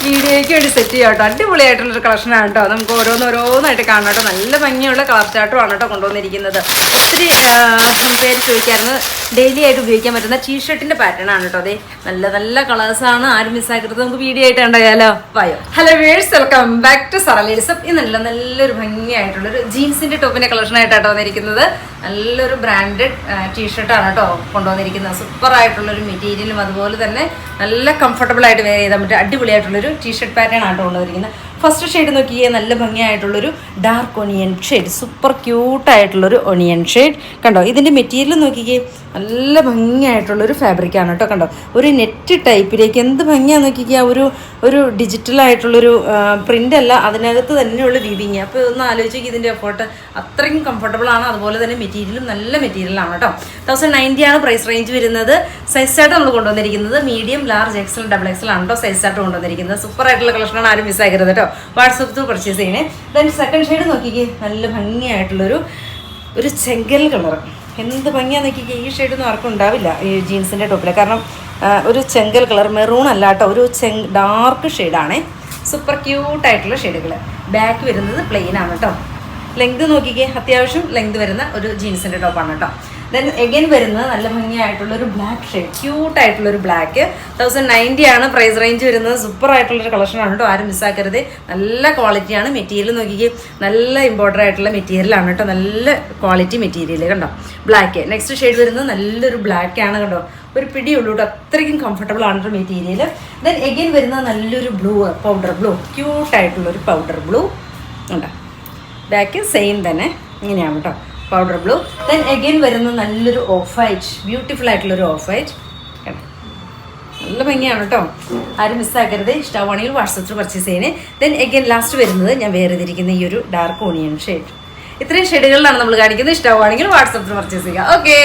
വീഡിയോയ്ക്ക് വേണ്ടി സെറ്റ് ചെയ്യാം കേട്ടോ. അടിപൊളിയായിട്ടുള്ളൊരു കളക്ഷനാണ് കേട്ടോ. നമുക്ക് ഓരോന്നോരോന്നായിട്ട് കാണാം കേട്ടോ. നല്ല ഭംഗിയുള്ള കളർ ചാർട്ടുമാണ് കേട്ടോ കൊണ്ടുവന്നിരിക്കുന്നത്. ഒത്തിരി പേര് ചോദിക്കായിരുന്നു ഡെയിലി ആയിട്ട് ഉപയോഗിക്കാൻ പറ്റുന്ന ടീഷർട്ടിന്റെ പാറ്റേൺ ആണ് കേട്ടോ. അതെ, നല്ല നല്ല കളേഴ്സാണ്. ആരും മിസ്സാക്കരുത്. നമുക്ക് വീഡിയോ ആയിട്ട് കണ്ടായാലോ? വായോ. Hello viewers, welcome back to Sara ladies. ഇന്നല്ല നല്ലൊരു ഭംഗിയായിട്ടുള്ളൊരു ജീൻസിന്റെ ടോപ്പിന്റെ കളക്ഷനായിട്ടാണ് വന്നിരിക്കുന്നത്. നല്ലൊരു ബ്രാൻഡഡ് ടീഷർട്ടാണ് കേട്ടോ കൊണ്ടുവന്നിരിക്കുന്നത്. സൂപ്പർ ആയിട്ടുള്ളൊരു മെറ്റീരിയലും അതുപോലെ തന്നെ നല്ല കംഫർട്ടബിൾ ആയിട്ട് വെയർ ചെയ്താൽ പറ്റും അടിപൊളിയായിട്ടുള്ളൊരു ടീഷർട്ട് പാറ്റേൺ ആണ് കൊണ്ടുവന്നിരിക്കുന്നത്. ഫസ്റ്റ് ഷെയ്ഡ് നോക്കിയേ, നല്ല ഭംഗിയായിട്ടുള്ളൊരു ഡാർക്ക് ഒണിയൻ ഷെയ്ഡ്, സൂപ്പർ ക്യൂട്ടായിട്ടുള്ളൊരു ഒണിയൻ ഷെയ്ഡ് കണ്ടോ. ഇതിൻ്റെ മെറ്റീരിയൽ നോക്കിക്കേ, നല്ല ഭംഗിയായിട്ടുള്ളൊരു ഫാബ്രിക്കാണ് കേട്ടോ. കണ്ടോ, ഒരു നെറ്റ് ടൈപ്പിലേക്ക് എന്ത് ഭംഗിയാന്ന് നോക്കിക്കുക. ഒരു ഡിജിറ്റലായിട്ടുള്ളൊരു പ്രിൻ്റ് അല്ല, അതിനകത്ത് തന്നെയുള്ള വീവിങ്. അപ്പോൾ ഒന്ന് ആലോചിക്കുക ഇതിൻ്റെ എഫേർട്ട്. അത്രയും കംഫർട്ടബിൾ ആണ്. അതുപോലെ തന്നെ മെറ്റീരിയലും നല്ല മെറ്റീരിയലാണ് കേട്ടോ. 1090 ആണ് പ്രൈസ് റേഞ്ച് വരുന്നത്. സൈസ് ചാർട്ട് നമ്മൾ കൊണ്ടുവന്നിരിക്കുന്നത് medium, large, XL, double XL ആണ് കേട്ടോ സൈസ് ചാർട്ട് കൊണ്ടുവന്നിരിക്കുന്നത്. സൂപ്പർ ആയിട്ടുള്ള കളക്ഷനാണ്, ആരും മിസ്സാക്കരുത് കേട്ടോ. വാട്സപ്പ് ത്രൂ പർച്ചേസ് ചെയ്യണേ. ദെൻ സെക്കൻഡ് ഷെയ്ഡ് നോക്കിക്കേ, നല്ല ഭംഗിയായിട്ടുള്ളൊരു ചെങ്കൽ കളർ. എന്ത് ഭംഗിയാന്ന് നോക്കിക്കേ. ഈ ഷെയ്ഡൊന്നും ആർക്കും ഉണ്ടാവില്ല ഈ ജീൻസിൻ്റെ ടോപ്പിൽ. കാരണം ഒരു ചെങ്കൽ കളർ, മെറൂൺ അല്ല കേട്ടോ, ഒരു ഡാർക്ക് ഷെയ്ഡാണേ. സൂപ്പർ ക്യൂട്ടായിട്ടുള്ള ഷെയ്ഡുകൾ. ബാക്ക് വരുന്നത് പ്ലെയിൻ ആണ് കേട്ടോ. ലെങ്ത് നോക്കിക്കേ, അത്യാവശ്യം ലെങ്ത് വരുന്ന ഒരു ജീൻസിൻ്റെ ടോപ്പാണ് കേട്ടോ. ദെൻ എഗെയിൻ വരുന്നത് നല്ല ഭംഗിയായിട്ടുള്ളൊരു ബ്ലാക്ക് ഷെയ്ഡ്, ക്യൂട്ടായിട്ടുള്ളൊരു ബ്ലാക്ക്. 1090 ആണ് പ്രൈസ് റേഞ്ച് വരുന്നത്. സൂപ്പർ ആയിട്ടുള്ളൊരു കളക്ഷനാണ് കേട്ടോ, ആരും മിസ്സാക്കരുത്. നല്ല ക്വാളിറ്റിയാണ്. മെറ്റീരിയൽ നോക്കിക്കേ, നല്ല ഇമ്പോർട്ടൻ്റ് ആയിട്ടുള്ള മെറ്റീരിയലാണ് കേട്ടോ. നല്ല ക്വാളിറ്റി മെറ്റീരിയൽ കണ്ടോ. ബ്ലാക്ക്. നെക്സ്റ്റ് ഷെയ്ഡ് വരുന്നത് നല്ലൊരു ബ്ലാക്ക് ആണ് കണ്ടോ. ഒരു പിടിയുള്ളൂ കേട്ടോ, അത്രയ്ക്കും കംഫർട്ടബിൾ ആണ് മെറ്റീരിയൽ. ദെൻ എഗെയിൻ വരുന്നത് നല്ലൊരു ബ്ലൂ, പൗഡർ ബ്ലൂ, ക്യൂട്ടായിട്ടുള്ളൊരു പൗഡർ ബ്ലൂ ഉണ്ടോ. ബാക്ക് സെയിം തന്നെ ഇങ്ങനെയാണ് കേട്ടോ, പൗഡർ ബ്ലൂ. ദെൻ എഗെയിൻ വരുന്നത് നല്ലൊരു ഓഫ് വൈറ്റ്, ബ്യൂട്ടിഫുൾ ആയിട്ടുള്ളൊരു ഓഫ് വൈറ്റ്. നല്ല ഭംഗിയാണ് കേട്ടോ, ആരും മിസ്സാക്കരുത്. ഇഷ്ടമാണെങ്കിൽ വാട്സപ്പിൽ പർച്ചേസ് ചെയ്യണേ. ദെൻ എഗെയിൻ ലാസ്റ്റ് വരുന്നത് ഞാൻ വേറെ ചെയ്തിരിക്കുന്ന ഈ ഒരു ഡാർക്ക് ഓണിയൻ ഷെയ്ഡ്. ഇത്രയും ഷെയ്ഡുകളിലാണ് നമ്മൾ കാണിക്കുന്നത്. ഇഷ്ടമാണെങ്കിൽ വാട്സപ്പിൽ പർച്ചേസ് ചെയ്യുക. ഓക്കെ.